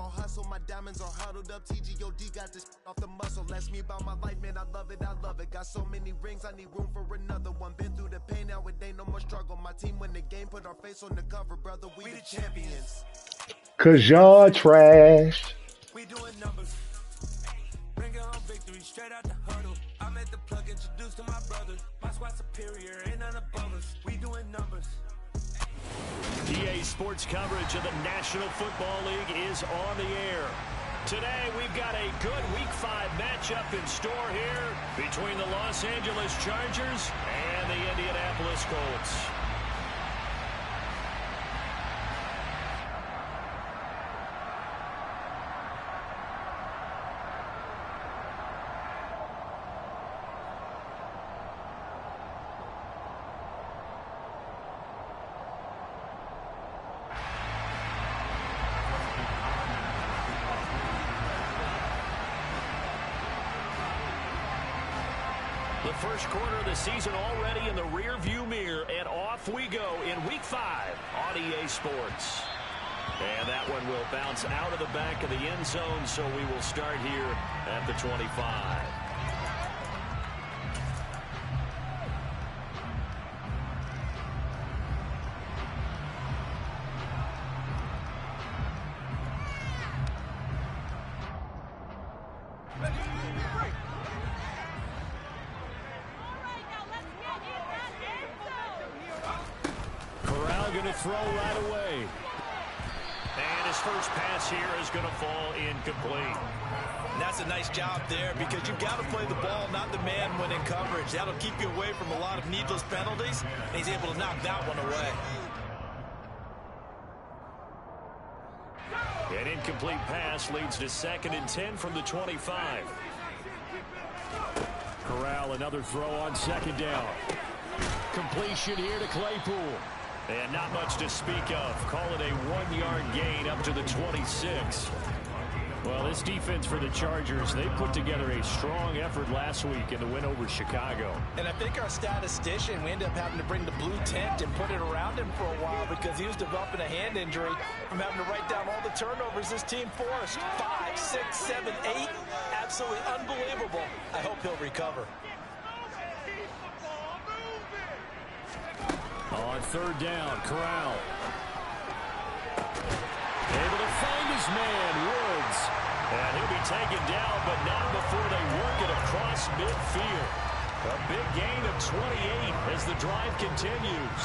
all hustle. My diamonds are huddled up. TGOD got this off the muscle. That's me about my life, man. I love it. I love it. Got so many rings, I need room for another one. Been through the pain, now it ain't no more struggle. My team win the game, put our face on the cover, brother. We the champions. Cause y'all trash. We doing numbers. Bringing home victory straight out the huddle. I'm at the plug, introduced to my brother. My squad superior, ain't none above us. We doing numbers. EA Sports coverage of the National Football League is on the air. Today, we've got a good Week 5 matchup in store here between the Los Angeles Chargers and the Indianapolis Colts. The first quarter of the season already in the rear-view mirror, and off we go in Week 5 on EA Sports. And that one will bounce out of the back of the end zone, so we will start here at the 25. Going to throw right away. And his first pass here is going to fall incomplete. And that's a nice job there because you've got to play the ball, not the man when in coverage. That'll keep you away from a lot of needless penalties, and he's able to knock that one away. An incomplete pass leads to 2nd and 10 from the 25. Corral, another throw on 2nd down. Completion here to Claypool. And not much to speak of. Call it a 1-yard gain up to the 26. Well, this defense for the Chargers, they put together a strong effort last week in the win over Chicago. And I think our statistician, we ended up having to bring the blue tent and put it around him for a while because he was developing a hand injury from having to write down all the turnovers this team forced. 5, 6, 7, 8. Absolutely unbelievable. I hope he'll recover. On 3rd down, Corral. Able to find his man, Woods. And he'll be taken down, but not before they work it across midfield. A big gain of 28 as the drive continues.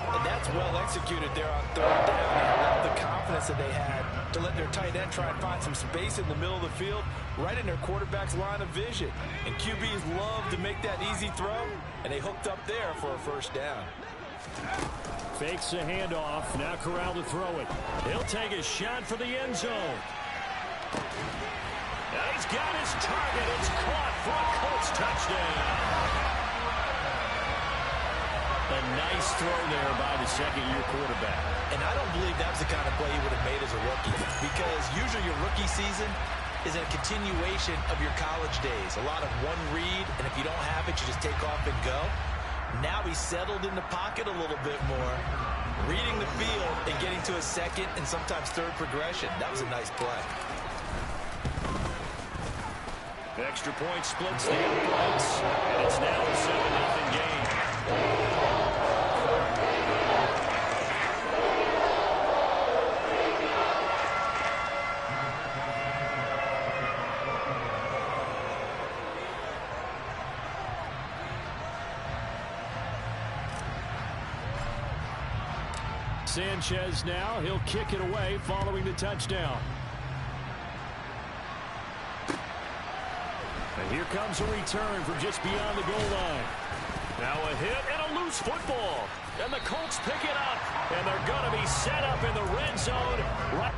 And that's well executed there on 3rd down. I love the confidence that they had to let their tight end try and find some space in the middle of the field, right in their quarterback's line of vision. And QBs love to make that easy throw, and they hooked up there for a 1st down. Fakes a handoff. Now Corral to throw it. He'll take a shot for the end zone. And he's got his target. It's caught for a Colts touchdown. A nice throw there by the 2nd-year quarterback. And I don't believe that's the kind of play he would have made as a rookie, because usually your rookie season is a continuation of your college days. A lot of one read, and if you don't have it, you just take off and go. Now he's settled in the pocket a little bit more, reading the field and getting to a 2nd and sometimes 3rd progression. That was a nice play. Extra point splits the uprights, and it's now a 7-0 game. Sanchez now, he'll kick it away following the touchdown. And here comes a return from just beyond the goal line. Now a hit and a loose football. And the Colts pick it up. And they're going to be set up in the red zone. Right.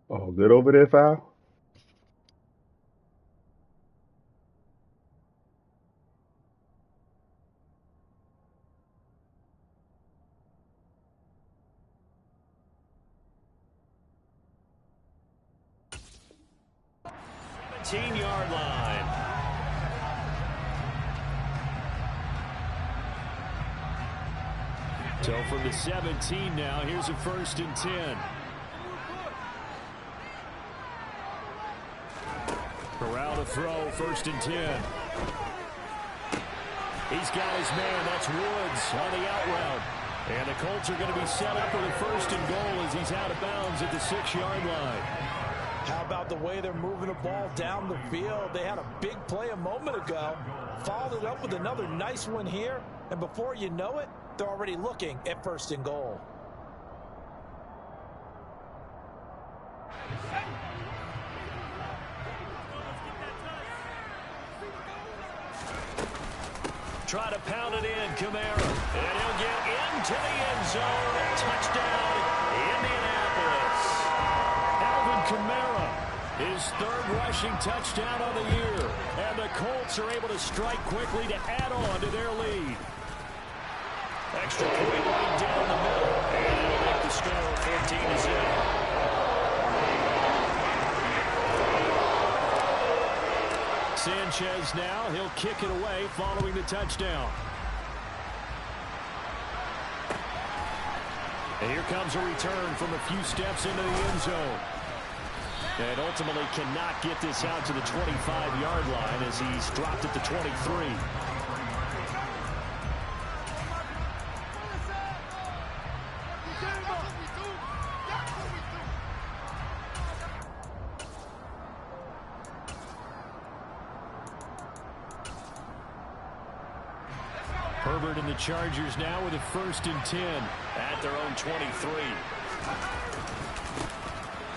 Oh, good over there, foul. 17-yard line. So from the 17 now, here's a 1st and 10. Corral to throw, 1st and 10. He's got his man, that's Woods on the out route. And the Colts are going to be set up with a 1st and goal as he's out of bounds at the 6-yard line. How about the way they're moving the ball down the field? They had a big play a moment ago, followed it up with another nice one here, and before you know it, they're already looking at 1st and goal. Try to pound it in, Kamara. And he'll get into the end zone. Touchdown, Indianapolis. Alvin Kamara, his 3rd rushing touchdown of the year. And the Colts are able to strike quickly to add on to their lead. Extra point right down the middle. And it'll make the score 14-0. Sanchez now, he'll kick it away following the touchdown. And here comes a return from a few steps into the end zone. And ultimately cannot get this out to the 25-yard line as he's dropped at the 23. Herbert and the Chargers now with a 1st and 10 at their own 23.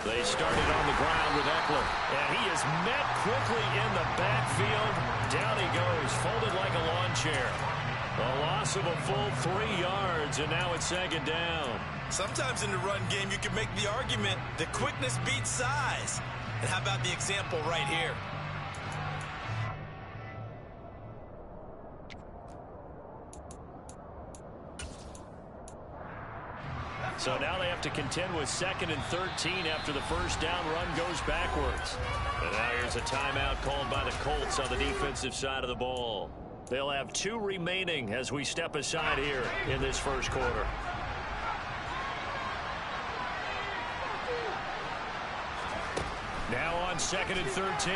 They started on the ground with Eckler, and he is met quickly in the backfield. Down he goes, folded like a lawn chair. A loss of a full 3 yards, and now it's 2nd down. Sometimes in the run game, you can make the argument that quickness beats size. And how about the example right here? So now they have to contend with 2nd and 13 after the 1st down run goes backwards. And now here's a timeout called by the Colts on the defensive side of the ball. They'll have 2 remaining as we step aside here in this 1st quarter. Now on 2nd and 13.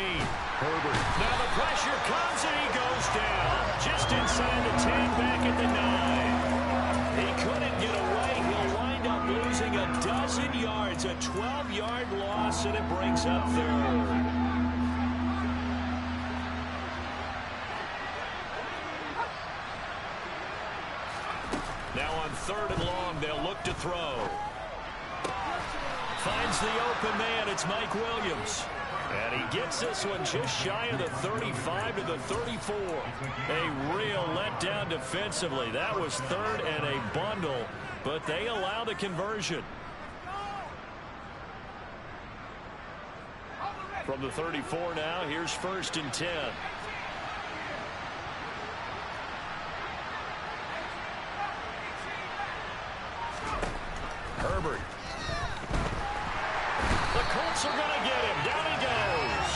Herbert. Now the pressure comes and he goes down. Just inside the 10, back at the 9. He couldn't get away. He'll wind up losing a dozen yards. A 12-yard loss, and it brings up 3rd. Now on 3rd and long, they'll look to throw. Finds the open man. It's Mike Williams. And he gets this one just shy of the 35 to the 34. A real letdown defensively. That was 3rd and a bundle, but they allow the conversion. From the 34 now, here's 1st and 10. Herbert. The Colts are going to get him. Down he goes.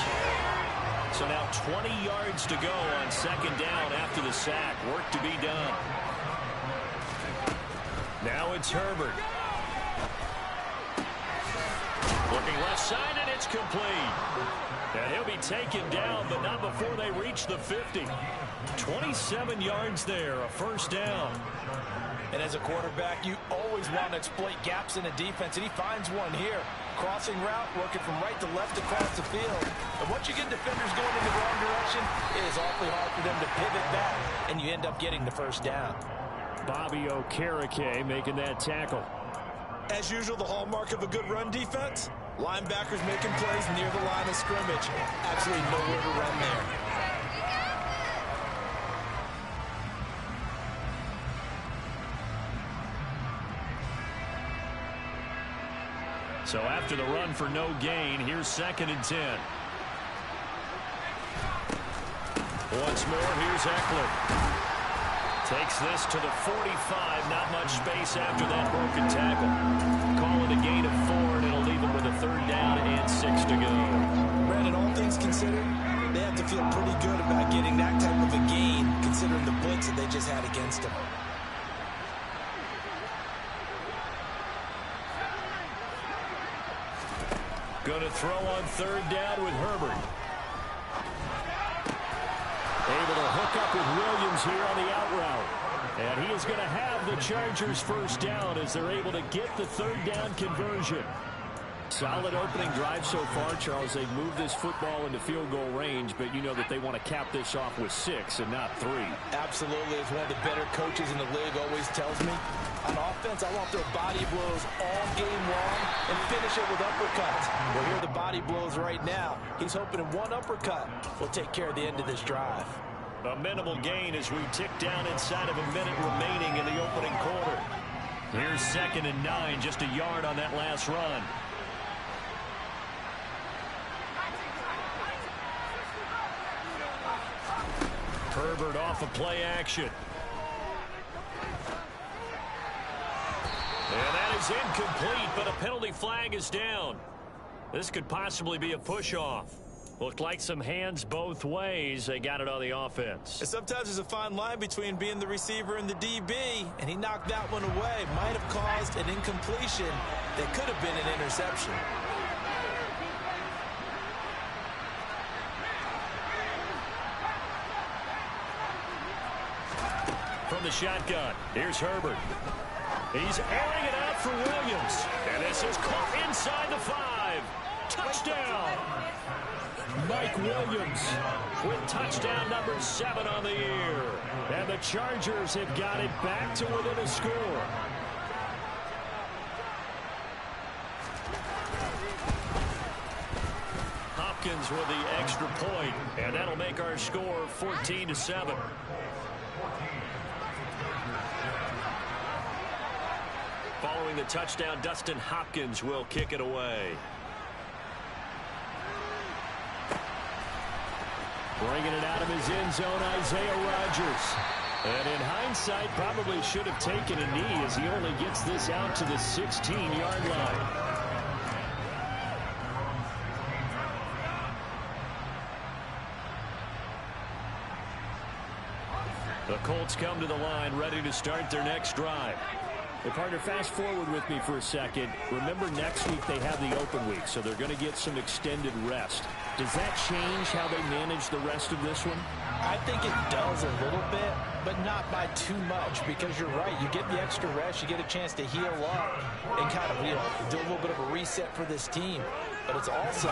So now 20 yards to go on 2nd down after the sack. Work to be done. Now it's Herbert. Looking left side, and it's complete. And he'll be taken down, but not before they reach the 50. 27 yards there, a 1st down. And as a quarterback, you always want to exploit gaps in a defense, and he finds one here. Crossing route, working from right to left across the field. And once you get defenders going in the wrong direction, it is awfully hard for them to pivot back, and you end up getting the 1st down. Bobby Okereke making that tackle. As usual, the hallmark of a good run defense, linebackers making plays near the line of scrimmage. Absolutely nowhere to run there. So after the run for no gain, here's 2nd and 10. Once more, here's Eckler. Takes this to the 45. Not much space after that broken tackle. Call it a gain of 4, and it'll leave him with a 3rd down and 6 to go. Brandon, all things considered, they have to feel pretty good about getting that type of a gain, considering the blitz that they just had against them. Going to throw on 3rd down with Herbert. Able to hook up with Williams here on the out route. And he is going to have the Chargers 1st down as they're able to get the 3rd down conversion. Solid opening drive so far, Charles. They've moved this football into field goal range, but you know that they want to cap this off with 6 and not 3. Absolutely. As one of the better coaches in the league always tells me, on offense, I want to throw body blows all game long and finish it with uppercuts. Well, here are the body blows right now. He's hoping one uppercut will take care of the end of this drive. A minimal gain as we tick down inside of a minute remaining in the opening quarter. Here's 2nd and 9, just a yard on that last run. Herbert off of play action. And that is incomplete, but a penalty flag is down. This could possibly be a push-off. Looked like some hands both ways. They got it on the offense. And sometimes there's a fine line between being the receiver and the DB, and he knocked that one away. Might have caused an incompletion that could have been an interception. From the shotgun, here's Herbert. He's airing it out for Williams. And this is caught inside the 5. Touchdown. Mike Williams with touchdown number 7 on the year. And the Chargers have got it back to within a score. Hopkins with the extra point, and that'll make our score 14-7. Following the touchdown, Dustin Hopkins will kick it away. Bringing it out of his end zone, Isaiah Rodgers. And in hindsight, probably should have taken a knee as he only gets this out to the 16-yard line. The Colts come to the line, ready to start their next drive. Hey, partner, fast forward with me for a second. Remember, next week they have the open week, so they're going to get some extended rest. Does that change how they manage the rest of this one? I think it does a little bit, but not by too much, because you're right. You get the extra rest, you get a chance to heal up and kind of, do a little bit of a reset for this team. But it's also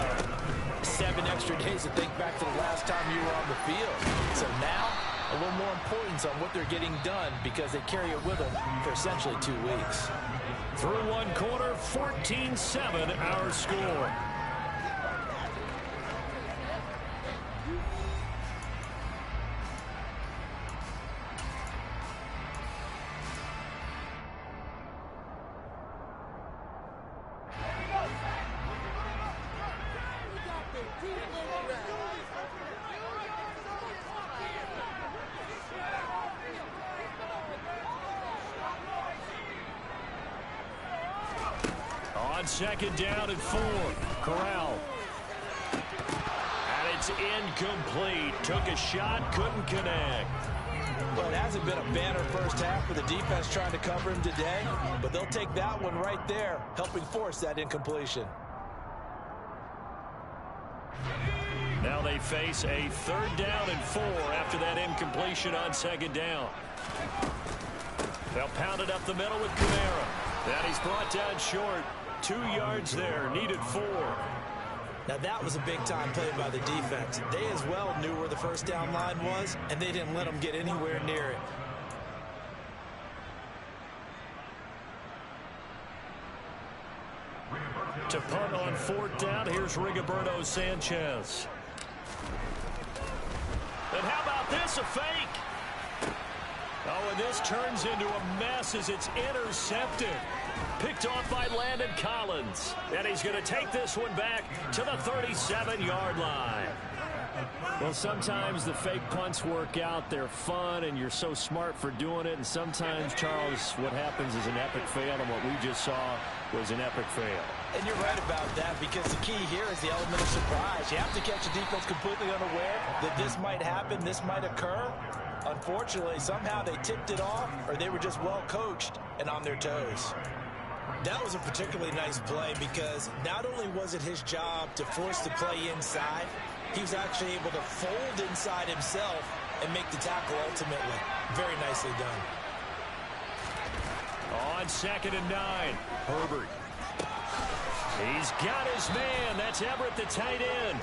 7 extra days to think back to the last time you were on the field. So now, a little more importance on what they're getting done because they carry it with them for essentially 2 weeks. Through one quarter, 14-7 our score. On 2nd down and 4, Corral. And it's incomplete. Took a shot, couldn't connect. Well, it hasn't been a banner first half for the defense trying to cover him today, but they'll take that one right there, helping force that incompletion. Now they face a 3rd down and 4 after that incompletion on 2nd down. They'll pound it up the middle with Kamara. And he's brought down short. 2 yards there, needed 4. Now that was a big-time play by the defense. They as well knew where the first down line was, and they didn't let them get anywhere near it. To punt on 4th down, here's Rigoberto Sanchez. And how about this, a fake? Oh, and this turns into a mess as it's intercepted. Picked off by Landon Collins. And he's going to take this one back to the 37-yard line. Well, sometimes the fake punts work out. They're fun, and you're so smart for doing it. And sometimes, Charles, what happens is an epic fail, and what we just saw was an epic fail. And you're right about that, because the key here is the element of surprise. You have to catch a defense completely unaware that this might happen, this might occur. Unfortunately, somehow they tipped it off, or they were just well coached and on their toes. That was a particularly nice play, because not only was it his job to force the play inside, he was actually able to fold inside himself and make the tackle ultimately. Very nicely done. On 2nd and 9, Herbert. He's got his man. That's Everett, the tight end.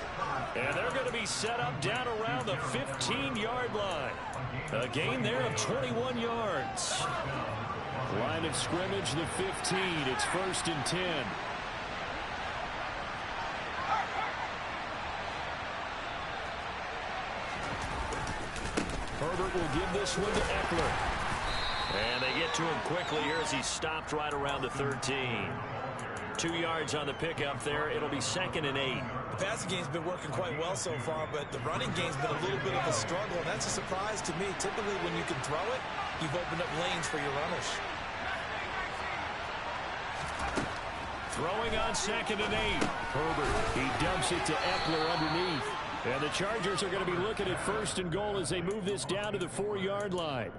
And they're going to be set up down around the 15-yard line. A gain there of 21 yards. Line of scrimmage, the 15. It's 1st and 10. Herbert will give this one to Eckler. And they get to him quickly here as he's stopped right around the 13. 2 yards on the pickup there. It'll be 2nd and 8. The passing game's been working quite well so far, but the running game's been a little bit of a struggle, and that's a surprise to me. Typically, when you can throw it, you've opened up lanes for your runners. Throwing on 2nd and 8. Herbert, he dumps it to Eckler underneath. And the Chargers are going to be looking at 1st and goal as they move this down to the 4-yard line.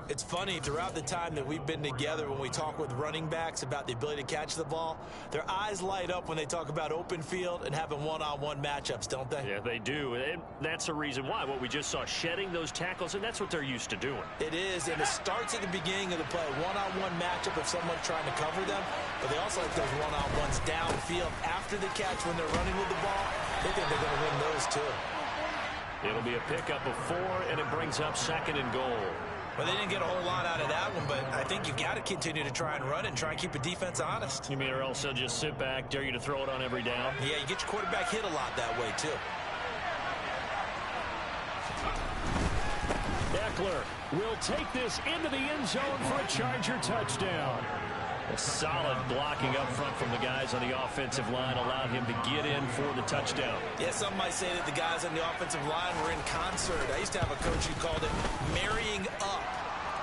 It's funny, throughout the time that we've been together, when we talk with running backs about the ability to catch the ball, their eyes light up when they talk about open field and having one-on-one matchups, don't they? Yeah, they do. And that's the reason why. What we just saw, shedding those tackles, and that's what they're used to doing. It is, and it starts at the beginning of the play. One-on-one matchup of someone trying to cover them, but they also like those one-on-ones downfield after the catch when they're running with the ball. They think they're going to win those, too. It'll be a pickup of 4, and it brings up 2nd and goal. Well, they didn't get a whole lot out of that one, but I think you've got to continue to try and run and try and keep the defense honest. You mean, or else they'll just sit back, dare you to throw it on every down? Yeah, you get your quarterback hit a lot that way, too. Eckler will take this into the end zone for a Charger touchdown. A solid blocking up front from the guys on the offensive line allowed him to get in for the touchdown. Yeah, some might say that the guys on the offensive line were in concert. I used to have a coach who called it marrying up,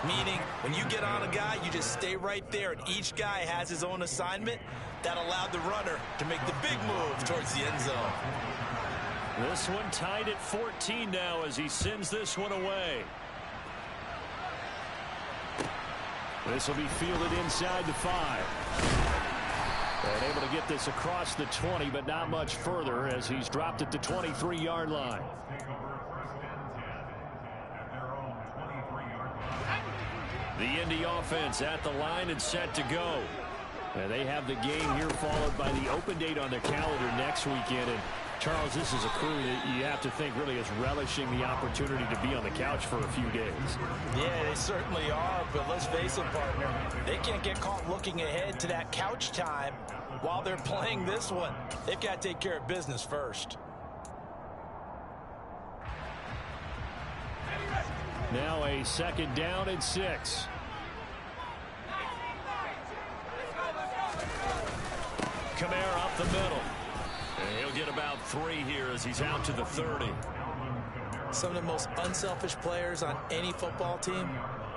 meaning when you get on a guy, you just stay right there, and each guy has his own assignment. That allowed the runner to make the big move towards the end zone. This one tied at 14 now as he sends this one away. This will be fielded inside the 5. And able to get this across the 20, but not much further as he's dropped at the 23-yard line. The Indy offense at the line and set to go. And they have the game here followed by the open date on their calendar next weekend. And Charles, this is a crew that you have to think really is relishing the opportunity to be on the couch for a few days. Yeah, they certainly are, but let's face it, partner, they can't get caught looking ahead to that couch time while they're playing this one. They've got to take care of business first. Now a 2nd down and 6. Kamara up the middle. And he'll get about 3 here as he's out to the 30. Some of the most unselfish players on any football team,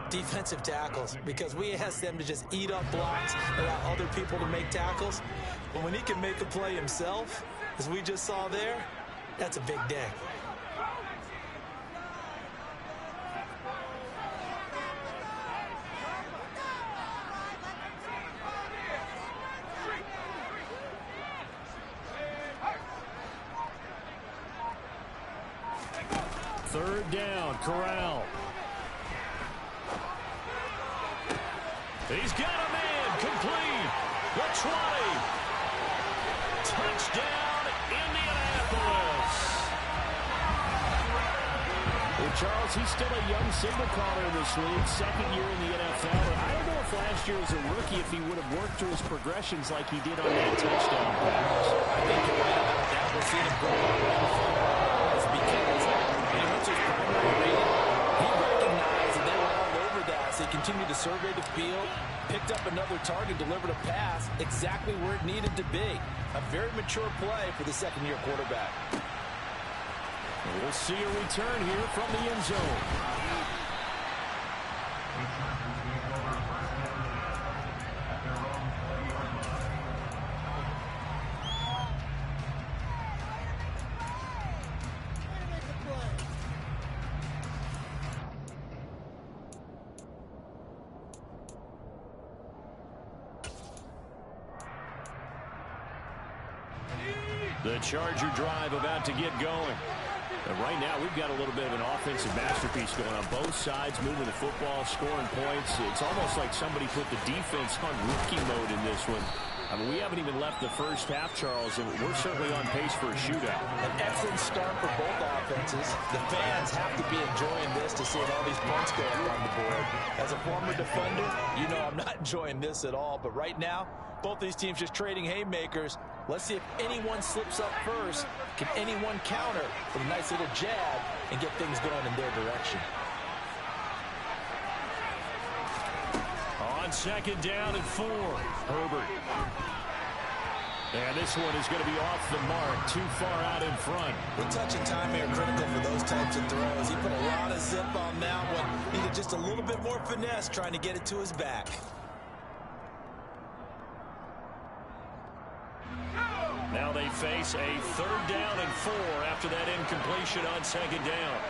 defensive tackles, because we ask them to just eat up blocks, allow other people to make tackles. But when he can make a play himself, as we just saw there, that's a big day. Third down, Corral. He's got a man, complete. The 20. Touchdown, Indianapolis. Well, Charles, he's still a young signal caller in this league, 2nd year in the NFL. I don't know if last year as a rookie, if he would have worked through his progressions like he did on that touchdown pass. I think you're right about that. We'll see him grow up because his primary rating, he recognized that they were all over that, so he can continued to survey the field, picked up another target, delivered a pass exactly where it needed to be. A very mature play for the second-year quarterback. We'll see a return here from the end zone. The Charger drive about to get going. And right now, we've got a little bit of an offensive masterpiece going on both sides, moving the football, scoring points. It's almost like somebody put the defense on rookie mode in this one. I mean, we haven't even left the first half, Charles, and we're certainly on pace for a shootout. An excellent start for both offenses. The fans have to be enjoying this to see all these points go up on the board. As a former defender, you know I'm not enjoying this at all. But right now, both these teams just trading haymakers. Let's see if anyone slips up first. Can anyone counter with a nice little jab and get things going in their direction? On second down and 4, Herbert. And this one is going to be off the mark, too far out in front. The touch and timing are critical for those types of throws. He put a lot of zip on that one. Needed just a little bit more finesse trying to get it to his back. Now they face a third down and 4 after that incompletion on second down.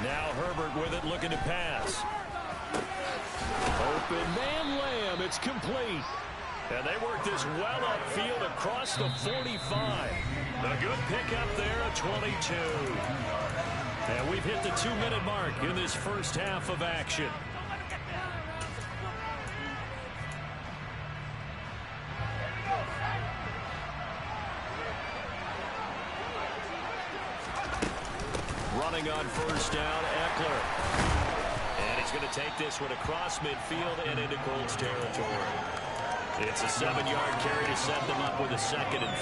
Now Herbert with it, looking to pass. Open man Lamb, it's complete. And they work this well upfield across the 45. A good pickup there at 22. And we've hit the 2-minute mark in this first half of action. Running on first down, Eckler. And he's going to take this one across midfield and into Colts territory. It's a 7-yard carry to set them up with a 2nd and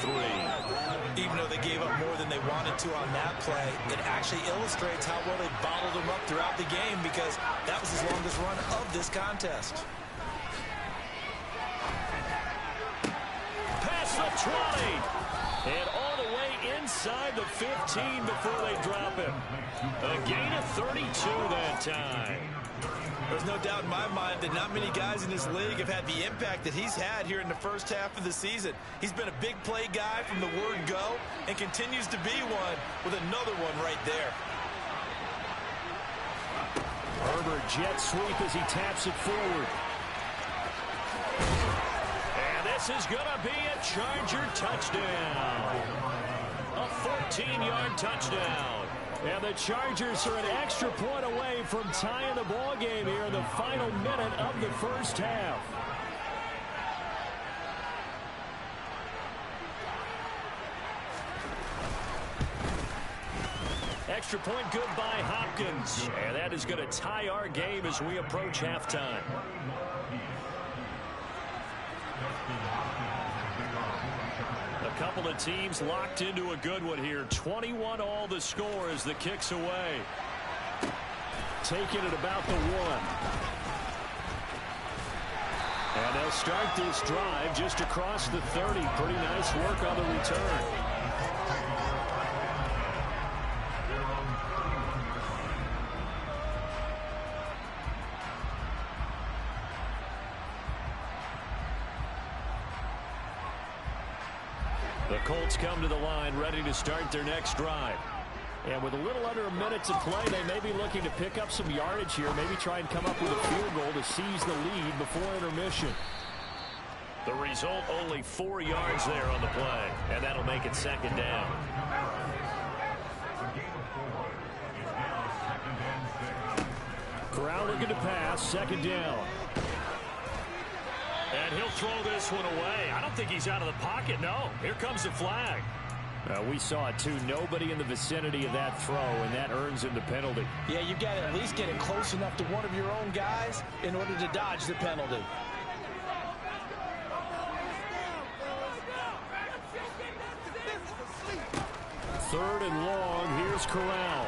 3. Even though they gave up more than they wanted to on that play, it actually illustrates how well they bottled them up throughout the game, because that was his longest run of this contest. Past the 20. And all the way inside the 15 before they drop him. A gain of 32 that time. There's no doubt in my mind that not many guys in this league have had the impact that he's had here in the first half of the season. He's been a big play guy from the word go and continues to be one with another one right there. Herbert jet sweep as he taps it forward. And this is going to be a Charger touchdown. A 14-yard touchdown. And the Chargers are an extra point away from tying the ball game here in the final minute of the first half. Extra point good by Hopkins. And that is going to tie our game as we approach halftime. A couple of teams locked into a good one here. 21 all the score as the kick's away. Taking it about the 1. And they'll start this drive just across the 30. Pretty nice work on the return. The Colts come to the line ready to start their next drive. And with a little under a minute to play, they may be looking to pick up some yardage here, maybe try and come up with a field goal to seize the lead before intermission. The result, only 4 yards there on the play, and that'll make it 2nd down. Corral looking to pass, 2nd down. And he'll throw this one away. I don't think he's out of the pocket, no. Here comes the flag. We saw it, too. Nobody in the vicinity of that throw, and that earns him the penalty. Yeah, you've got to at least get it close enough to one of your own guys in order to dodge the penalty. 3rd and long. Here's Corral.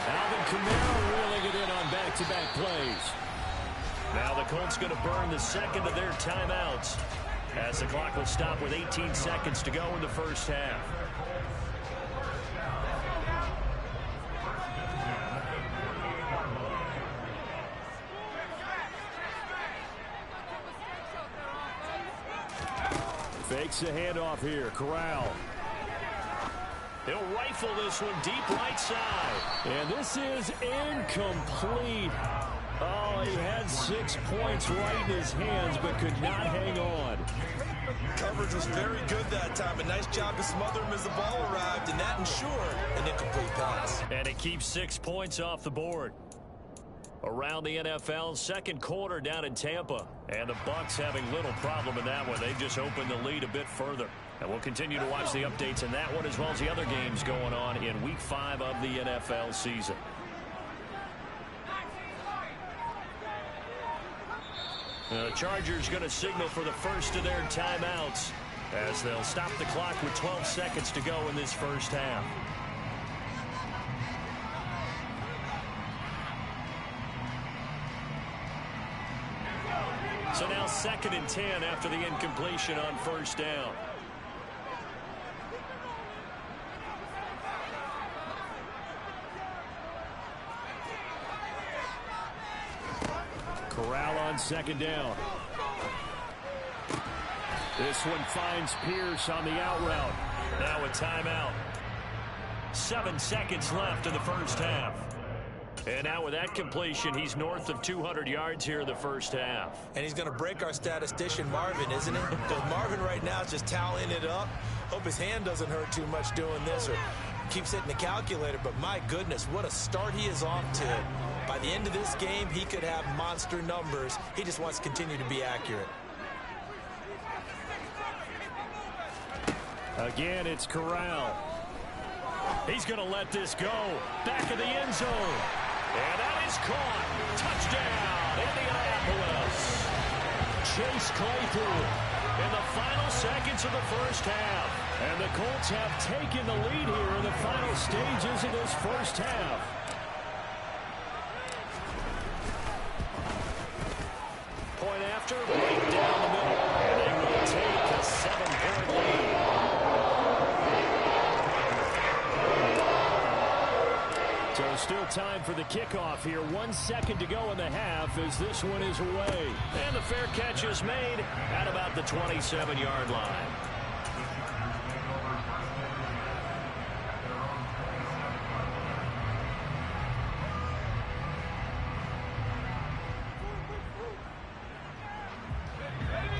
Alvin Kamara reeling it in on back-to-back plays. Now the Colts going to burn the second of their timeouts as the clock will stop with 18 seconds to go in the first half. Fakes the handoff here. Corral. He'll rifle this one deep right side. And this is incomplete. Oh, he had 6 points right in his hands, but could not hang on. Coverage was very good that time. A nice job to smother him as the ball arrived, and that ensured an incomplete pass. And it keeps 6 points off the board. Around the NFL, second quarter down in Tampa. And the Bucs having little problem in that one. They just opened the lead a bit further. And we'll continue to watch the updates in that one as well as the other games going on in Week 5 of the NFL season. The Chargers going to signal for the first of their timeouts as they'll stop the clock with 12 seconds to go in this first half. So now 2nd and 10 after the incompletion on first down. Corral on 2nd down. This one finds Pierce on the out route. Now a timeout. 7 seconds left in the first half. And now with that completion, he's north of 200 yards here in the first half. And he's going to break our statistician Marvin, isn't he? Because Marvin right now is just tallying it up. Hope his hand doesn't hurt too much doing this or keeps hitting the calculator. But my goodness, what a start he is off to. By the end of this game, he could have monster numbers. He just wants to continue to be accurate. Again, it's Corral. He's going to let this go. Back of the end zone. And that is caught. Touchdown, Indianapolis. Chase Claypool in the final seconds of the first half. And the Colts have taken the lead here in the final stages of this first half. Point after, right down the middle. And they will take a 7-point lead. So still time for the kickoff here. 1 second to go in the half as this one is away. And the fair catch is made at about the 27-yard line.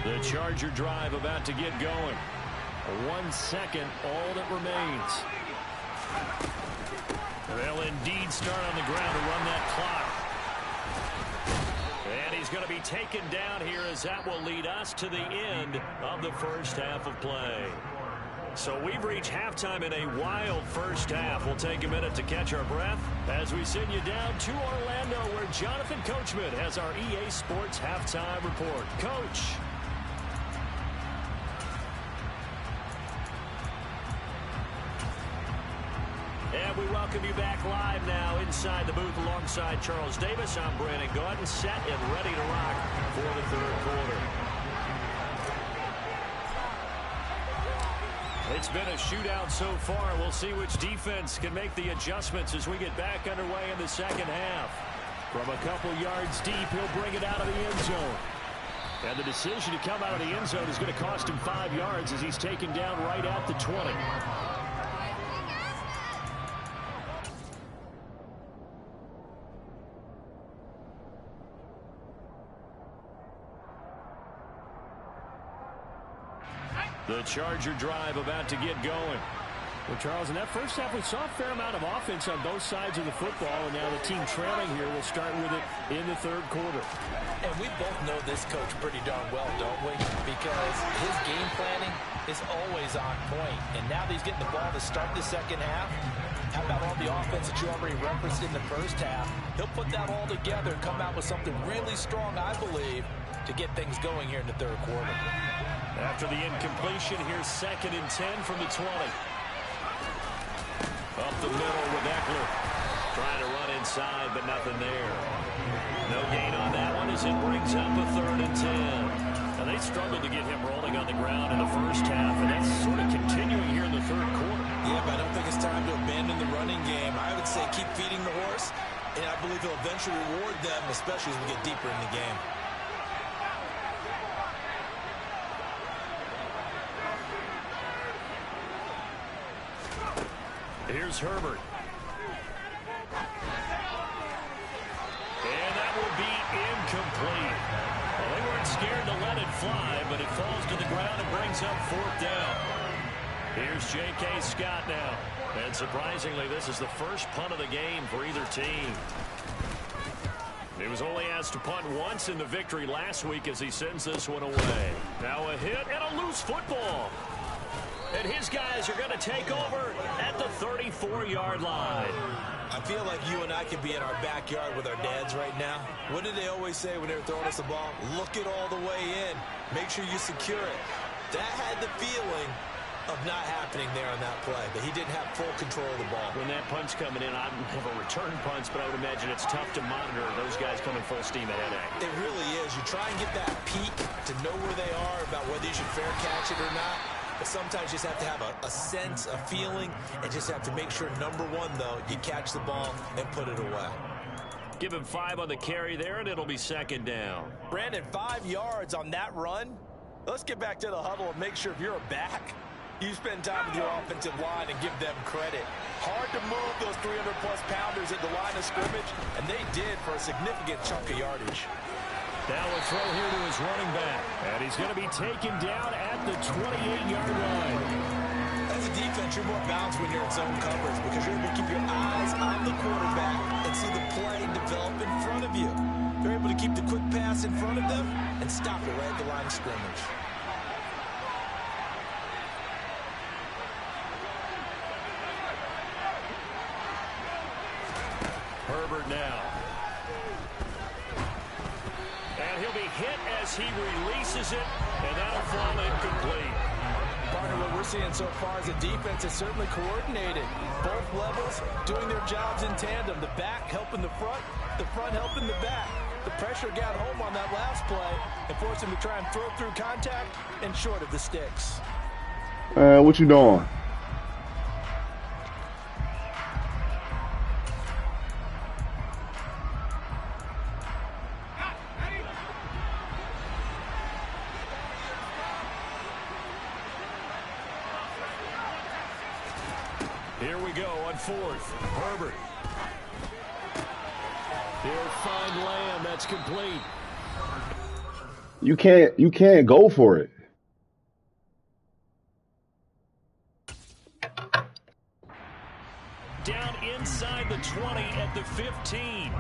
The Charger drive about to get going. 1 second, all that remains. They'll indeed start on the ground to run that clock. And he's going to be taken down here as that will lead us to the end of the first half of play. So we've reached halftime in a wild first half. We'll take a minute to catch our breath as we send you down to Orlando where Jonathan Coachman has our EA Sports halftime report. Coach. And we welcome you back live now inside the booth alongside Charles Davis. I'm Brandon Gordon, set and ready to rock for the third quarter. It's been a shootout so far. We'll see which defense can make the adjustments as we get back underway in the second half. From a couple yards deep, he'll bring it out of the end zone. And the decision to come out of the end zone is going to cost him 5 yards as he's taken down right at the 20. The Charger drive about to get going. Well, Charles, in that first half, we saw a fair amount of offense on both sides of the football, and now the team trailing here will start with it in the third quarter. And we both know this coach pretty darn well, don't we? Because his game planning is always on point. And now that he's getting the ball to start the second half, how about all the offense that you already referenced in the first half? He'll put that all together and come out with something really strong, I believe, to get things going here in the third quarter. After the incompletion, here's 2nd and 10 from the 20. Up the middle with Eckler. Trying to run inside, but nothing there. No gain on that one as it brings up a 3rd and 10. Now, they struggled to get him rolling on the ground in the first half, and that's sort of continuing here in the 3rd quarter. Yeah, but I don't think it's time to abandon the running game. I would say keep feeding the horse, and I believe he'll eventually reward them, especially as we get deeper in the game. Here's Herbert. And that will be incomplete. Well, they weren't scared to let it fly, but it falls to the ground and brings up 4th down. Here's J.K. Scott now. And surprisingly, this is the first punt of the game for either team. He was only asked to punt once in the victory last week as he sends this one away. Now a hit and a loose football. And his guys are going to take over at the 34-yard line. I feel like you and I could be in our backyard with our dads right now. What did they always say when they were throwing us the ball? Look it all the way in. Make sure you secure it. That had the feeling of not happening there on that play, that he didn't have full control of the ball. When that punt's coming in, I don't have a return punch, but I would imagine it's tough to monitor those guys coming full steam ahead. It really is. You try and get that peek to know where they are, about whether you should fair catch it or not. But sometimes you just have to have a sense, a feeling, and just have to make sure, number one, though, you catch the ball and put it away. Give him 5 on the carry there, and it'll be 2nd down. Brandon, 5 yards on that run. Let's get back to the huddle and make sure if you're a back, you spend time with your offensive line and give them credit. Hard to move those 300-plus pounders at the line of scrimmage, and they did for a significant chunk of yardage. Now a throw here to his running back. And he's going to be taken down at the 28-yard line. As a defense, you're more balanced when you're in zone coverage because you're able to keep your eyes on the quarterback and see the play develop in front of you. You're able to keep the quick pass in front of them and stop it right at the line of scrimmage. Herbert now. And he'll be hit as he releases it, and that'll fall incomplete. Partner, what we're seeing so far as a defense is certainly coordinated. Both levels doing their jobs in tandem. The back helping the front helping the back. The pressure got home on that last play and forced him to try and throw through contact and short of the sticks. What you doing? Here we go on 4th. Herbert. He'll find Lamb. That's complete. You can't go for it. Down inside the 20 at the 15.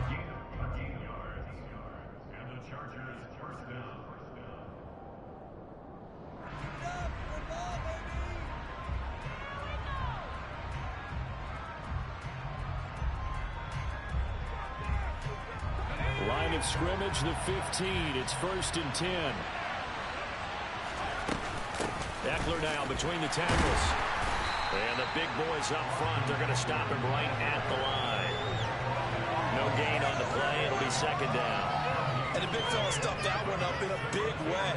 Line of scrimmage, the 15. It's 1st and 10. Eckler now between the tackles. And the big boys up front, they're going to stop him right at the line. No gain on the play. It'll be 2nd down. And the big fella stuffed that one up in a big way.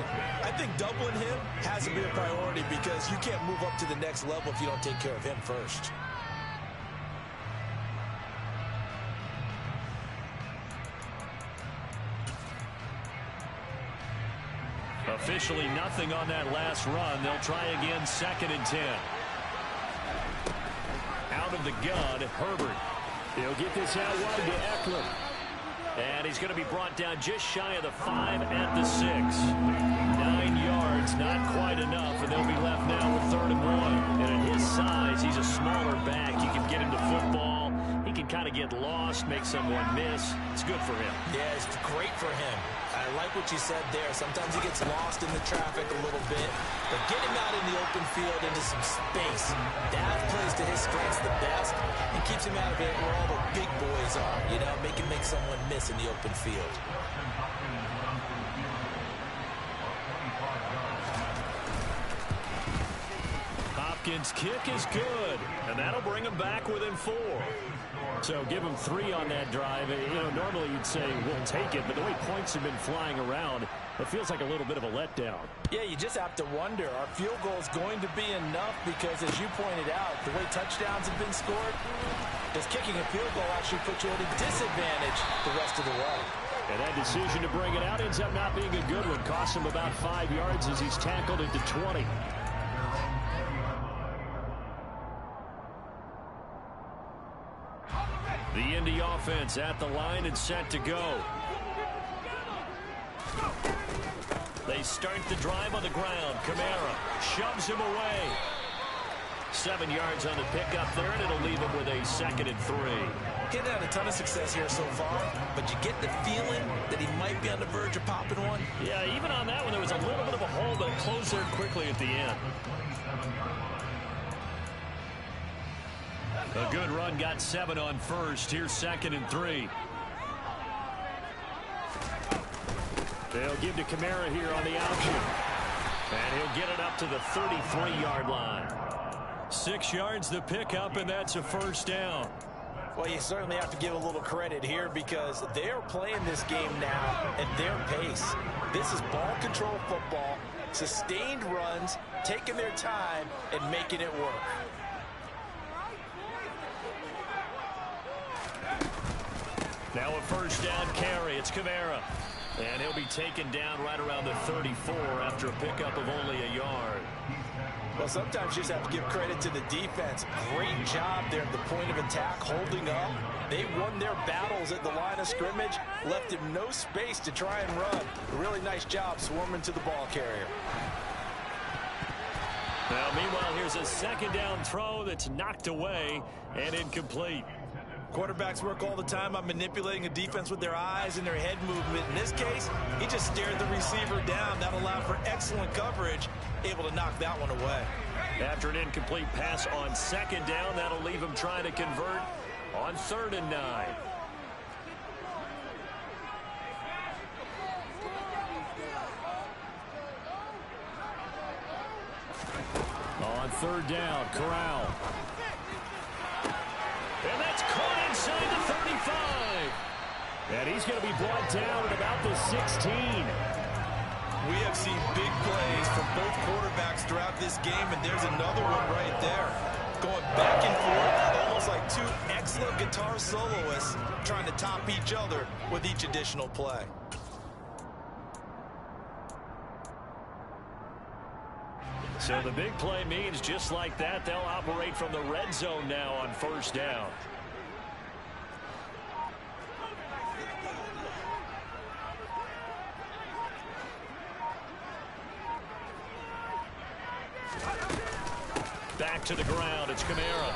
I think doubling him has to be a priority because you can't move up to the next level if you don't take care of him first. Officially nothing on that last run. They'll try again, 2nd and 10. Out of the gun, Herbert. He'll get this out wide to Eckler. And he's going to be brought down just shy of the 5 at the 6. 9 yards, not quite enough, and they'll be left now with 3rd and 1. And at his size, he's a smaller back. You can get him to football. He can kind of get lost, make someone miss. It's good for him. Yeah, it's great for him. I like what you said there. Sometimes he gets lost in the traffic a little bit, but get him out in the open field into some space. That plays to his strengths the best and keeps him out of it where all the big boys are, you know, make someone miss in the open field. Hopkins' kick is good, and that'll bring him back within 4. So give him 3 on that drive. Normally you'd say we'll take it, but the way points have been flying around, it feels like a little bit of a letdown. Yeah, you just have to wonder, are field goals going to be enough? Because as you pointed out, the way touchdowns have been scored, does kicking a field goal actually put you at a disadvantage the rest of the way? And that decision to bring it out ends up not being a good one. Costs him about 5 yards as he's tackled into 20. The Indy offense at the line and set to go. They start the drive on the ground. Kamara shoves him away. 7 yards on the pickup there, and it'll leave him with a 2nd and 3. He hasn't had a ton of success here so far, but you get the feeling that he might be on the verge of popping one. Yeah, even on that one, there was a little bit of a hole, but it closed there quickly at the end. A good run, got 7 on first. Here's 2nd and 3. They'll give to Kamara here on the option. And he'll get it up to the 33-yard line. 6 yards the pickup, and that's a 1st down. Well, you certainly have to give a little credit here because they're playing this game now at their pace. This is ball control football, sustained runs, taking their time, and making it work. Now a 1st down carry. It's Kamara. And he'll be taken down right around the 34 after a pickup of only a yard. Well, sometimes you just have to give credit to the defense. Great job there at the point of attack, holding up. They won their battles at the line of scrimmage, left him no space to try and run. A really nice job swarming to the ball carrier. Now, meanwhile, here's a 2nd down throw that's knocked away and incomplete. Quarterbacks work all the time on manipulating a defense with their eyes and their head movement. In this case, he just stared the receiver down. That allowed for excellent coverage, able to knock that one away. After an incomplete pass on 2nd down, that'll leave him trying to convert on 3rd and 9. On 3rd down, Corral. And that's caught inside the 35. And he's going to be brought down at about the 16. We have seen big plays from both quarterbacks throughout this game, and there's another one right there. Going back and forth, almost like 2 excellent guitar soloists trying to top each other with each additional play. So the big play means just like that, they'll operate from the red zone now on 1st down. Back to the ground, it's Kamara.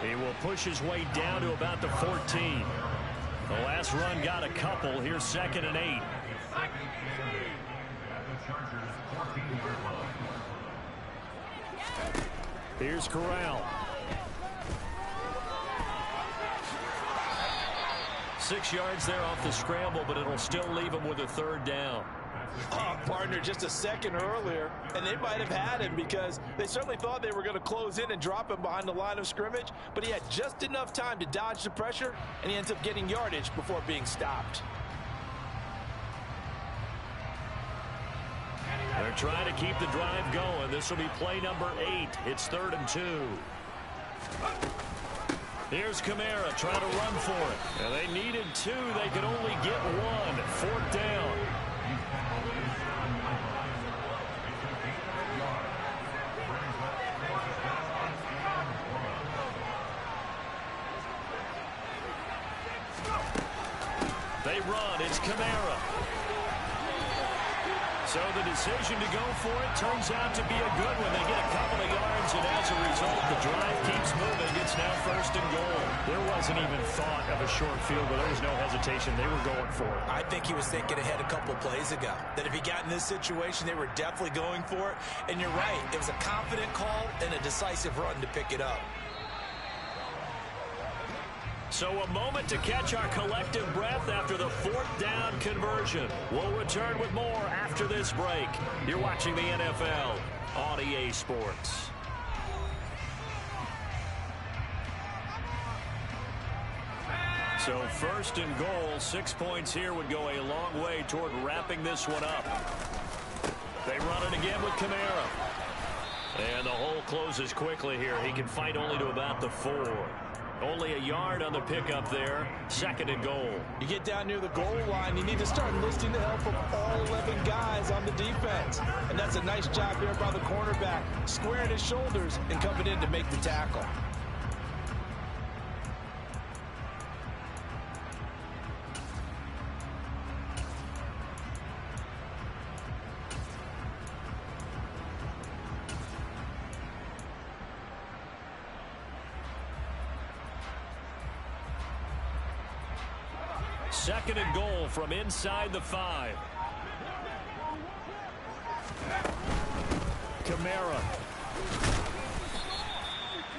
He will push his way down to about the 14. The last run got a couple. Here's 2nd and 8. Here's Corral. 6 yards there off the scramble, but it'll still leave him with a 3rd down. Oh, partner, just a second earlier, and they might have had him because they certainly thought they were going to close in and drop him behind the line of scrimmage, but he had just enough time to dodge the pressure, and he ends up getting yardage before being stopped. They're trying to keep the drive going. This will be play number 8. It's 3rd and 2. Here's Kamara trying to run for it. And they needed 2. They could only get 1. 4th down. They run. It's Kamara. So the decision to go for it turns out to be a good one. They get a couple of yards, and as a result, the drive keeps moving. It's now 1st and goal. There wasn't even thought of a short field, but there was no hesitation. They were going for it. I think he was thinking ahead a couple plays ago, that if he got in this situation, they were definitely going for it. And you're right, it was a confident call and a decisive run to pick it up. So a moment to catch our collective breath after the 4th down conversion. We'll return with more after this break. You're watching the NFL on EA Sports. So first and goal, 6 points here would go a long way toward wrapping this one up. They run it again with Kamara. And the hole closes quickly here. He can fight only to about the 4. Only a yard on the pickup there. Second and goal. You get down near the goal line, you need to start enlisting the help of all 11 guys on the defense. And that's a nice job there by the cornerback, squaring his shoulders and coming in to make the tackle. Second and goal from inside the 5. Kamara.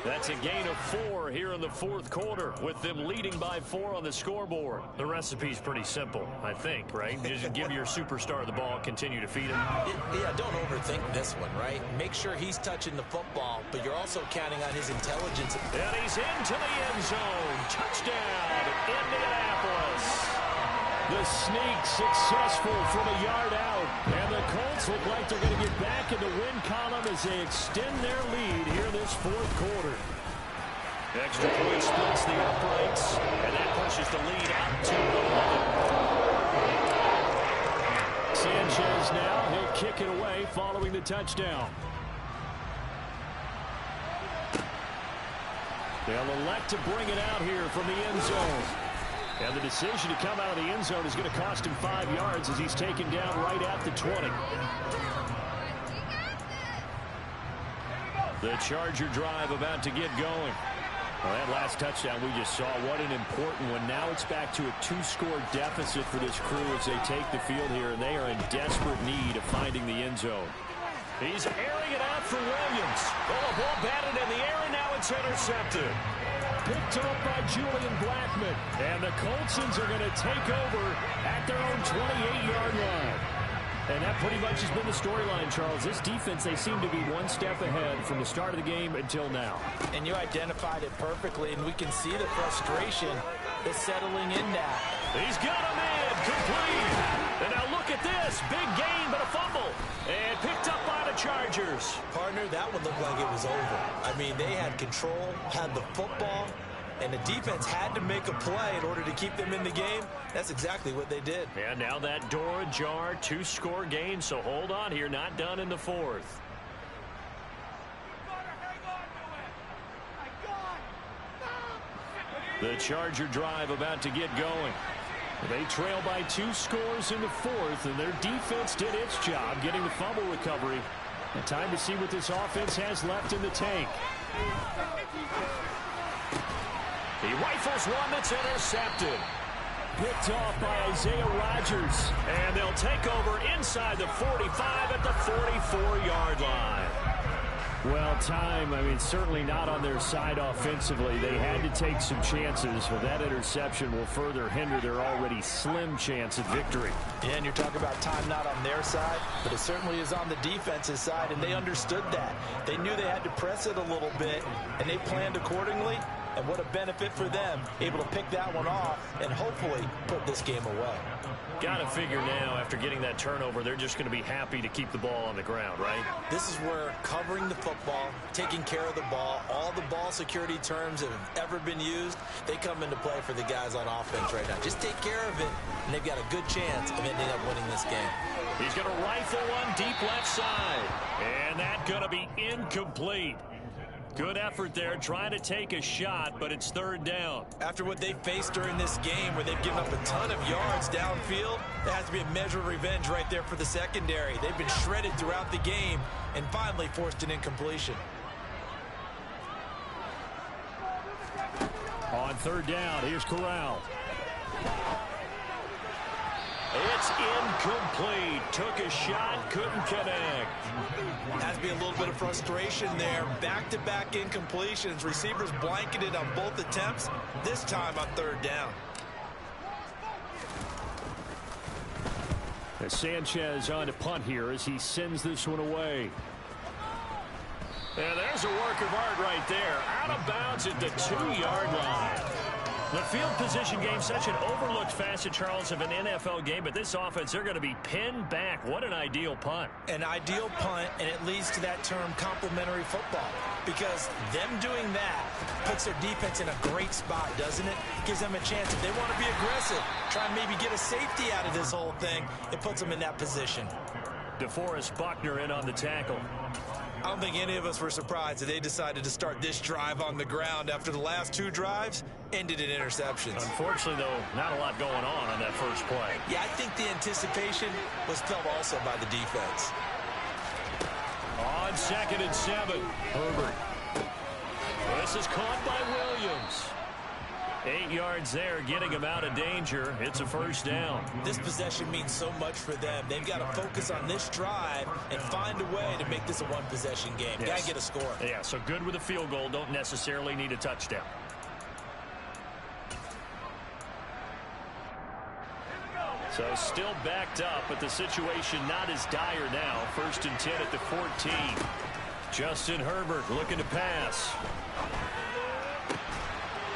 That's a gain of 4 here in the fourth quarter with them leading by 4 on the scoreboard. The recipe's pretty simple, I think, right? You just give your superstar the ball, continue to feed him. Yeah, don't overthink this one, right? Make sure he's touching the football, but you're also counting on his intelligence. And he's into the end zone. Touchdown, Indianapolis. The sneak successful from a yard out. And the Colts look like they're going to get back in the win column as they extend their lead here in this fourth quarter. Extra point splits the uprights, and that pushes the lead out to 11. Sanchez now, he'll kick it away following the touchdown. They'll elect to bring it out here from the end zone. And the decision to come out of the end zone is going to cost him 5 yards as he's taken down right at the 20. The Charger drive about to get going. Well, that last touchdown we just saw, what an important one. Now it's back to a 2-score deficit for this crew as they take the field here, and they are in desperate need of finding the end zone. He's airing it out for Williams. Oh, a ball batted in the air, and now it's intercepted. Picked up by Julian Blackmon. And the Coltsons are going to take over at their own 28-yard line. And that pretty much has been the storyline, Charles. This defense, they seem to be one step ahead from the start of the game until now. And you identified it perfectly, and we can see the frustration that's settling in now. He's got him in, complete. And now look at this, big gain but a fumble. And picked up by the Chargers. Partner, that one looked like it was over. I mean, they had control, had the football, and the defense had to make a play in order to keep them in the game. That's exactly what they did. And now that door ajar, 2-score game, so hold on here, not done in the fourth. The Charger drive about to get going. They trail by 2 scores in the fourth, and their defense did its job getting the fumble recovery. And time to see what this offense has left in the tank. He rifles one that's intercepted. Picked off by Isaiah Rodgers. And they'll take over inside the 45 at the 44-yard line. Well, certainly not on their side offensively. They had to take some chances, but that interception will further hinder their already slim chance at victory. Yeah, and you're talking about time not on their side, but it certainly is on the defense's side, and they understood that. They knew they had to press it a little bit, and they planned accordingly. And what a benefit for them, able to pick that one off and hopefully put this game away. Got to figure now, after getting that turnover, they're just going to be happy to keep the ball on the ground, right? This is where covering the football, taking care of the ball, all the ball security terms that have ever been used, they come into play for the guys on offense right now. Just take care of it, and they've got a good chance of ending up winning this game. He's going to rifle one deep left side, and that's going to be incomplete. Good effort there, trying to take a shot, but it's third down. After what they faced during this game, where they've given up a ton of yards downfield, there has to be a measure of revenge right there for the secondary. They've been shredded throughout the game and finally forced an incompletion. On third down, here's Corral. It's incomplete. Took a shot, couldn't connect. Has to be a little bit of frustration there. Back-to-back incompletions. Receivers blanketed on both attempts, this time on third down. Sanchez on to punt here as he sends this one away. And there's a work of art right there. Out of bounds at the 2-yard line. The field position game, such an overlooked facet, Charles, of an NFL game. But this offense, they're going to be pinned back. What an ideal punt. An ideal punt, and it leads to that term complementary football. Because them doing that puts their defense in a great spot, doesn't it? Gives them a chance, if they want to be aggressive, try and maybe get a safety out of this whole thing. It puts them in that position. DeForest Buckner in on the tackle. I don't think any of us were surprised that they decided to start this drive on the ground after the last 2 drives ended in interceptions. Unfortunately, though, not a lot going on that first play. Yeah, I think the anticipation was felt also by the defense. On 2nd and 7, Herbert. This is caught by Williams. 8 yards there, getting him out of danger. It's a first down. This possession means so much for them. They've got to focus on this drive and find a way to make this a one-possession game. Yes. Got to get a score. Yeah, so good with a field goal. Don't necessarily need a touchdown. So still backed up, but the situation not as dire now. 1st and 10 at the 14. Justin Herbert looking to pass.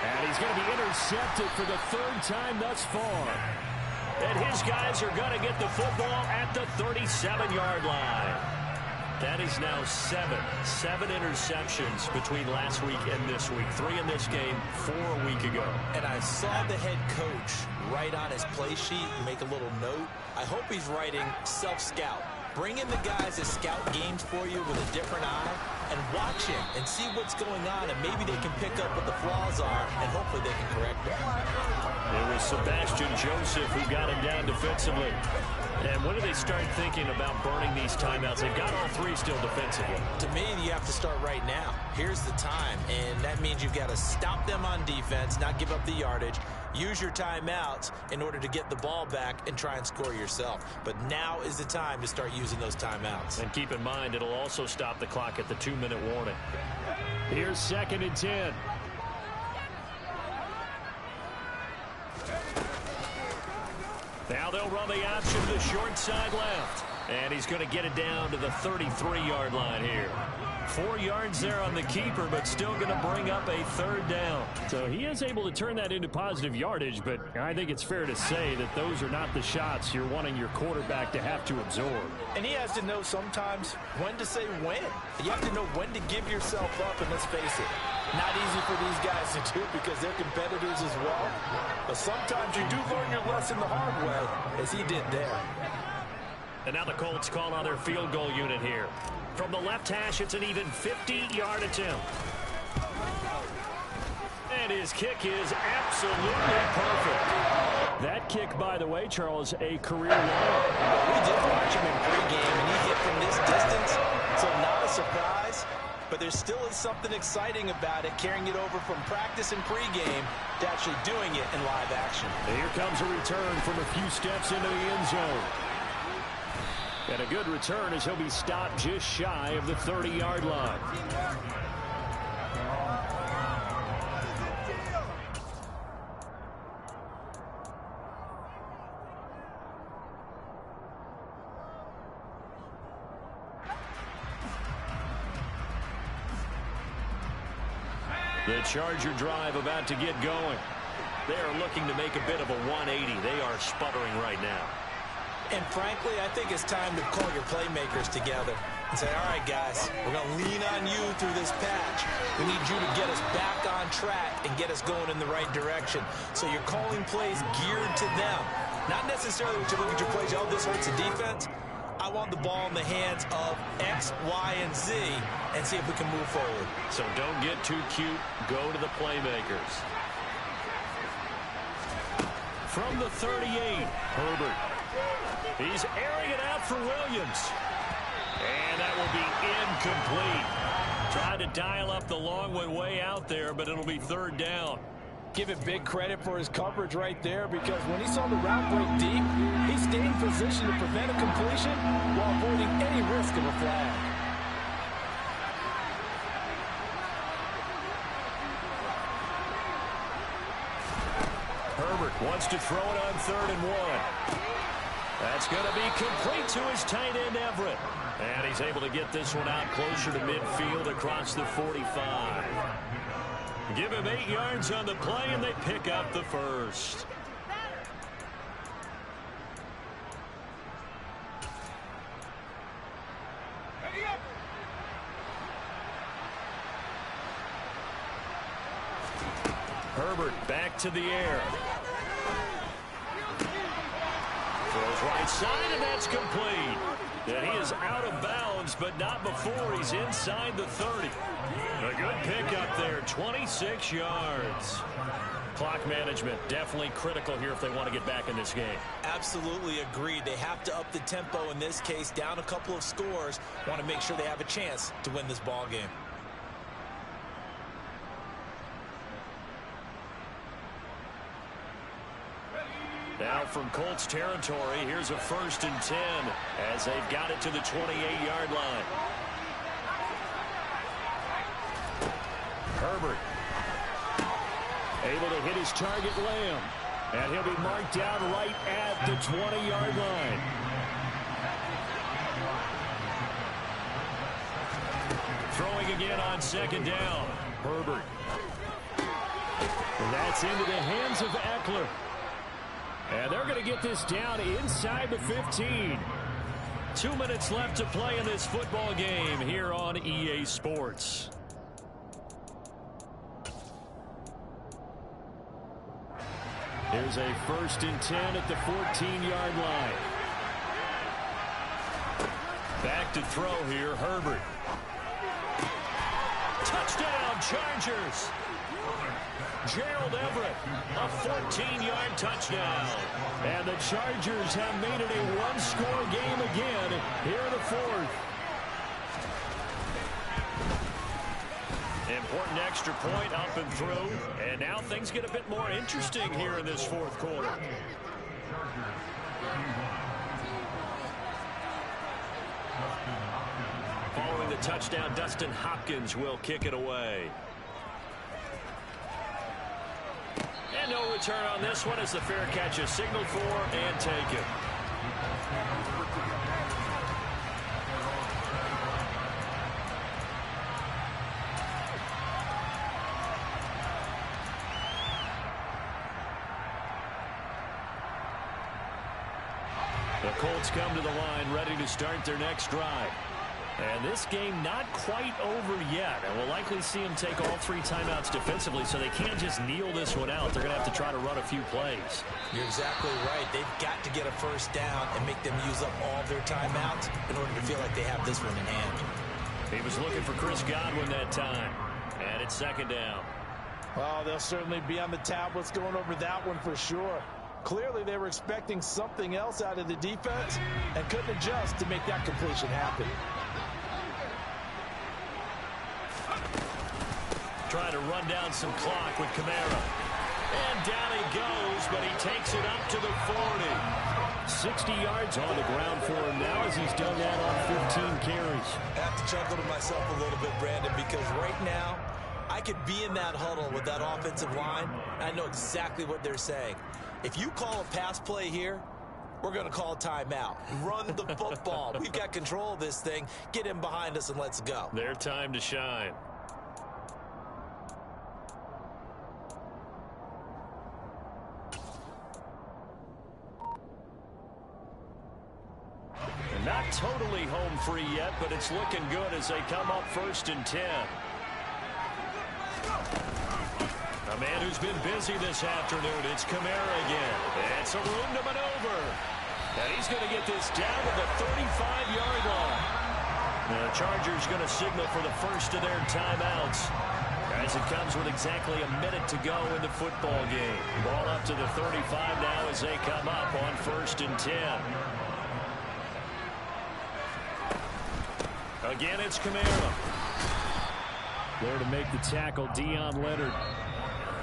And he's going to be intercepted for the 3rd time thus far. And his guys are going to get the football at the 37-yard line. That is now 7 interceptions between last week and this week. 3 in this game, 4 a week ago. And I saw the head coach write on his play sheet and make a little note. I hope he's writing self-scout. Bring in the guys that scout games for you with a different eye and watch him and see what's going on, and maybe they can pick up what the flaws are, and hopefully they can correct them. It was Sebastian Joseph who got him down defensively. And when do they start thinking about burning these timeouts? They've got all 3 still defensively. To me, you have to start right now. Here's the time, and that means you've got to stop them on defense, not give up the yardage, use your timeouts in order to get the ball back and try and score yourself. But now is the time to start using those timeouts. And keep in mind, it'll also stop the clock at the 2-minute warning. Here's 2nd and 10. Now they'll run the option to the short side left. And he's going to get it down to the 33-yard line here. 4 yards there on the keeper, but still going to bring up a 3rd down. So he is able to turn that into positive yardage, but I think it's fair to say that those are not the shots you're wanting your quarterback to have to absorb. And he has to know sometimes when to say when. You have to know when to give yourself up, and let's face it, not easy for these guys to do because they're competitors as well. But sometimes you do learn your lesson the hard way, as he did there. And now the Colts call on their field goal unit here. From the left hash, it's an even 50-yard attempt. And his kick is absolutely perfect. That kick, by the way, Charles, a career low. We did watch him in pregame, and he hit from this distance, so not a surprise. But there still is something exciting about it, carrying it over from practice and pregame to actually doing it in live action. And here comes a return from a few steps into the end zone. And a good return as he'll be stopped just shy of the 30-yard line. The Charger drive about to get going. They are looking to make a bit of a 180. They are sputtering right now. And frankly, I think it's time to call your playmakers together and say, all right, guys, we're going to lean on you through this patch. We need you to get us back on track and get us going in the right direction. So you're calling plays geared to them. Not necessarily when you look at your plays, oh, this hurts the defense. I want the ball in the hands of X, Y, and Z and see if we can move forward. So don't get too cute. Go to the playmakers. From the 38, Herbert. He's airing it out for Williams. And that will be incomplete. Tried to dial up the long way out there, but it'll be 3rd down. Give it big credit for his coverage right there, because when he saw the route break deep, he stayed in position to prevent a completion while avoiding any risk of a flag. Herbert wants to throw it on 3rd and 1. That's going to be complete to his tight end, Everett. And he's able to get this one out closer to midfield across the 45. Give him 8 yards on the play, and they pick up the first. Herbert back to the air. Throws right side, and that's complete. And he is out of bounds, but not before he's inside the 30. A good pickup there, 26 yards. Clock management definitely critical here if they want to get back in this game. Absolutely agreed. They have to up the tempo in this case, down a couple of scores. Want to make sure they have a chance to win this ball game. Now from Colts territory, here's a 1st and 10 as they've got it to the 28-yard line. Herbert able to hit his target, Lamb, and he'll be marked down right at the 20-yard line. Throwing again on 2nd down. Herbert. And that's into the hands of Eckler. And they're going to get this down inside the 15. 2 minutes left to play in this football game here on EA Sports. Here's a 1st and 10 at the 14-yard line. Back to throw here, Herbert. Touchdown, Chargers. Gerald Everett, a 14-yard touchdown. And the Chargers have made it a one-score game again here in the 4th. Important extra point up and through. And now things get a bit more interesting here in this 4th quarter. Following the touchdown, Dustin Hopkins will kick it away. And no return on this one as the fair catch is signaled for and taken. The Colts come to the line ready to start their next drive. And this game not quite over yet. And we'll likely see them take all 3 timeouts defensively, so they can't just kneel this one out. They're going to have to try to run a few plays. You're exactly right. They've got to get a 1st down and make them use up all their timeouts in order to feel like they have this one in hand. He was looking for Chris Godwin that time. And it's 2nd down. Well, they'll certainly be on the tablets going over that one for sure. Clearly, they were expecting something else out of the defense and couldn't adjust to make that completion happen. Trying to run down some clock with Kamara. And down he goes, but he takes it up to the 40. 60 yards on the ground for him now as he's done that on 15 carries. I have to chuckle to myself a little bit, Brandon, because right now I could be in that huddle with that offensive line. I know exactly what they're saying. If you call a pass play here, we're going to call a timeout. Run the football. We've got control of this thing. Get in behind us and let's go. Their time to shine. Not totally home free yet, but it's looking good as they come up 1st and 10. A man who's been busy this afternoon, it's Kamara again. It's a room to maneuver. And he's going to get this down to the 35-yard line. The Chargers going to signal for the first of their timeouts as it comes with exactly a minute to go in the football game. Ball up to the 35 now as they come up on 1st and 10. Again, it's Kamara. There to make the tackle, Deion Leonard.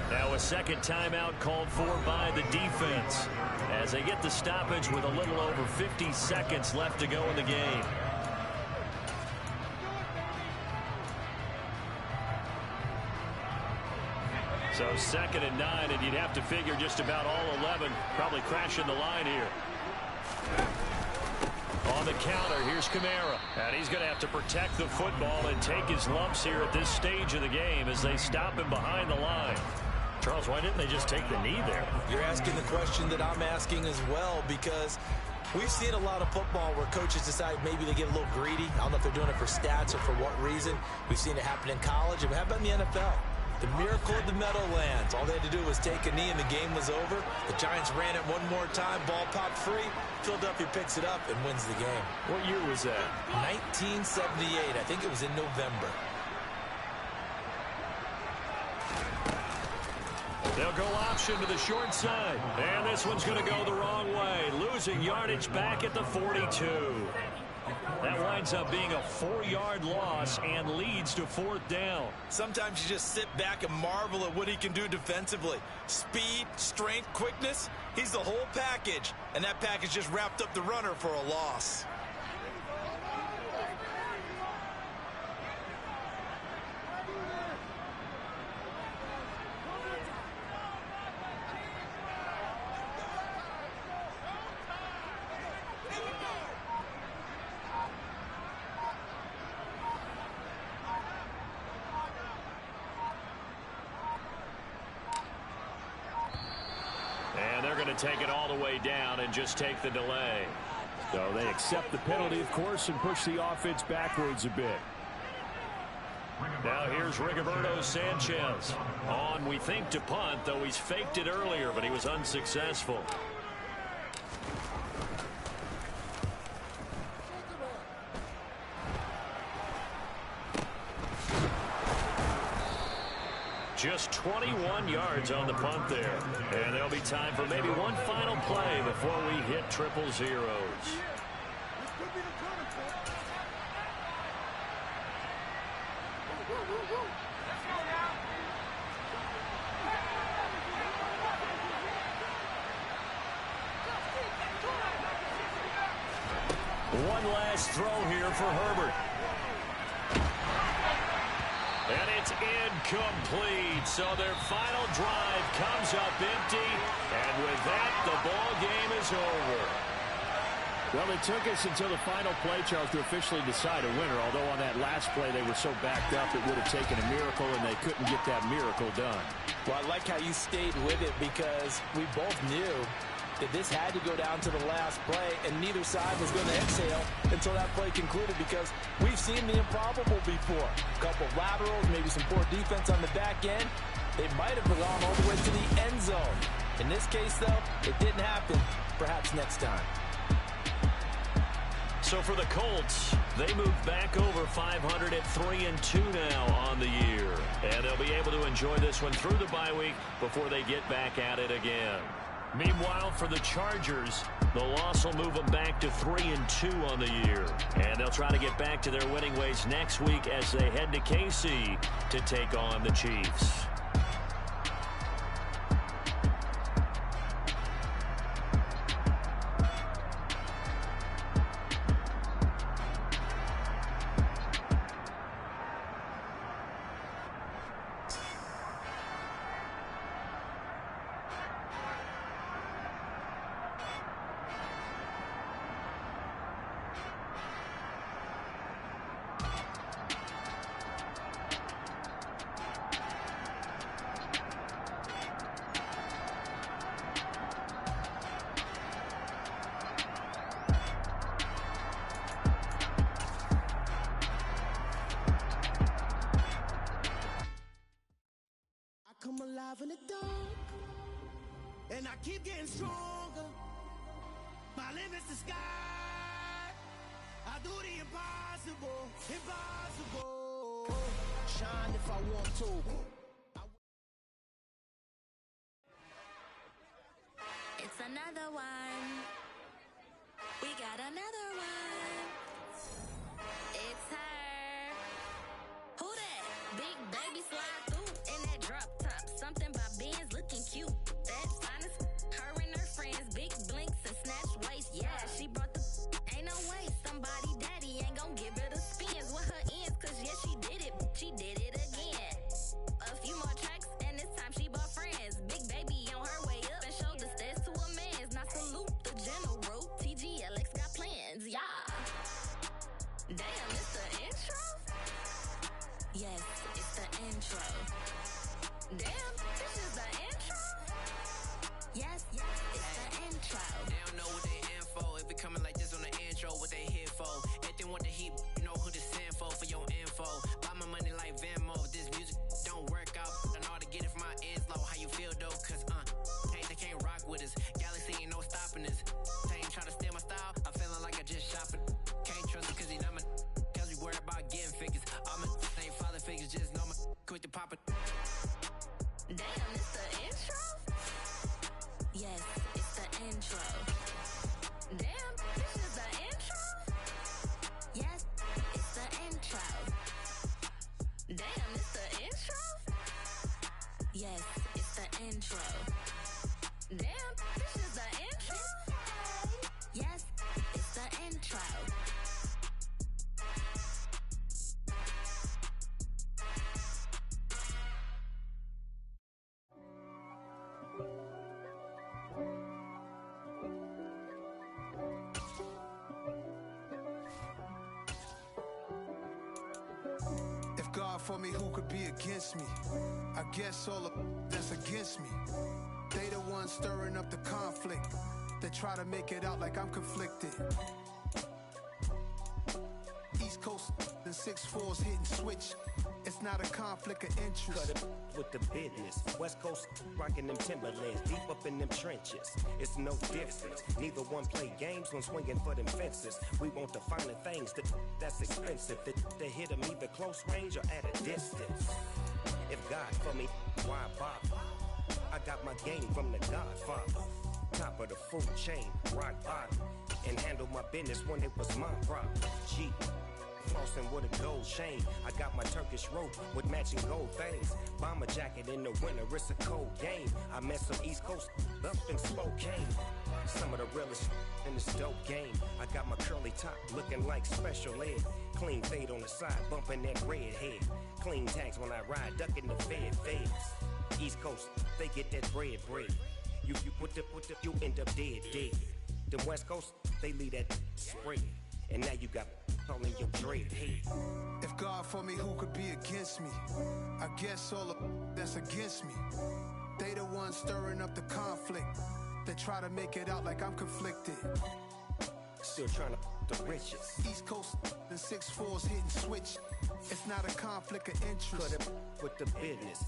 Now a 2nd timeout called for by the defense as they get the stoppage with a little over 50 seconds left to go in the game. So 2nd and 9, and you'd have to figure just about all 11 probably crashing the line here. the counter. Here's Kamara. And he's going to have to protect the football and take his lumps here at this stage of the game as they stop him behind the line. Charles, why didn't they just take the knee there? You're asking the question that I'm asking as well, because we've seen a lot of football where coaches decide maybe they get a little greedy. I don't know if they're doing it for stats or for what reason. We've seen it happen in college. And how about in the NFL? The miracle of the Meadowlands. All they had to do was take a knee and the game was over. The Giants ran it one more time. Ball popped free. Philadelphia picks it up and wins the game. What year was that? 1978. I think it was in November. They'll go option to the short side. And this one's going to go the wrong way. Losing yardage back at the 42. That winds up being a 4-yard loss and leads to 4th down. Sometimes you just sit back and marvel at what he can do defensively. Speed, strength, quickness. He's the whole package. And that package just wrapped up the runner for a loss. Take it all the way down and just take the delay. So they accept the penalty, of course, and push the offense backwards a bit. Now here's Rigoberto Sanchez. On, we think, to punt, though he's faked it earlier, but he was unsuccessful. Just 21 yards on the punt there. And there'll be time for maybe one final play before we hit triple zeros. One last throw here for Herbert. And it's incomplete. So their final drive comes up empty. And with that, the ball game is over. Well, it took us until the final play, Charles, to officially decide a winner. Although on that last play they were so backed up it would have taken a miracle, and they couldn't get that miracle done. Well, I like how you stayed with it, because we both knew that this had to go down to the last play, and neither side was going to exhale until that play concluded, because we've seen the improbable before. A couple laterals, maybe some poor defense on the back end. They might have gone all the way to the end zone. In this case, though, it didn't happen. Perhaps next time. So for the Colts, they move back over 500 at 3-2 now on the year. And they'll be able to enjoy this one through the bye week before they get back at it again. Meanwhile, for the Chargers, the loss will move them back to 3-2 on the year. And they'll try to get back to their winning ways next week as they head to KC to take on the Chiefs. Come alive in the dark, and I keep getting stronger. My limit's the sky. I do the impossible, impossible. Shine if I want to. It's another one. We got another one. It's her. Who that? Big baby slide through in that drop top. Something by Benz looking cute. That's honest. Her and her friends, big blinks and snatch waist. Yeah, she brought the. Ain't no way somebody daddy ain't gon' give her the spins with her ends. Cause yeah, she did it. She did it again. A few more tracks and this time she bought friends. Big baby on her way up and showed the stairs to a man's. Now salute the general. TGLX got plans, yeah. for me, who could be against me? I guess all of that's against me. They the ones stirring up the conflict. They try to make it out like I'm conflicted. East Coast and 6'4s hitting switch. It's not a conflict of interest. Cut it with the business. West Coast rocking them Timberlands, deep up in them trenches. It's no difference. Neither one play games when swinging for them fences. We want the finer things that's expensive. To hit them either close range or at a distance. If God for me, why bother? I got my game from the Godfather. Top of the food chain, rock bottom. And handle my business when it was my problem. G. Flossing with a gold chain. I got my Turkish rope with matching gold things. Bomber jacket in the winter, it's a cold game. I met some East Coast up in Spokane. Some of the realest in this dope game. I got my curly top looking like special ed. Clean fade on the side, bumping that red head. Clean tags when I ride, ducking the feds. East Coast, they get that bread. You you end up dead. The West Coast, they leave that spread. And now you got calling your dread head. If God for me, who could be against me? I guess all of that's against me. They the ones stirring up the conflict. They try to make it out like I'm conflicted. Still trying to the riches. East Coast and 6'4s hitting switch. It's not a conflict of interest. Cut it with the business.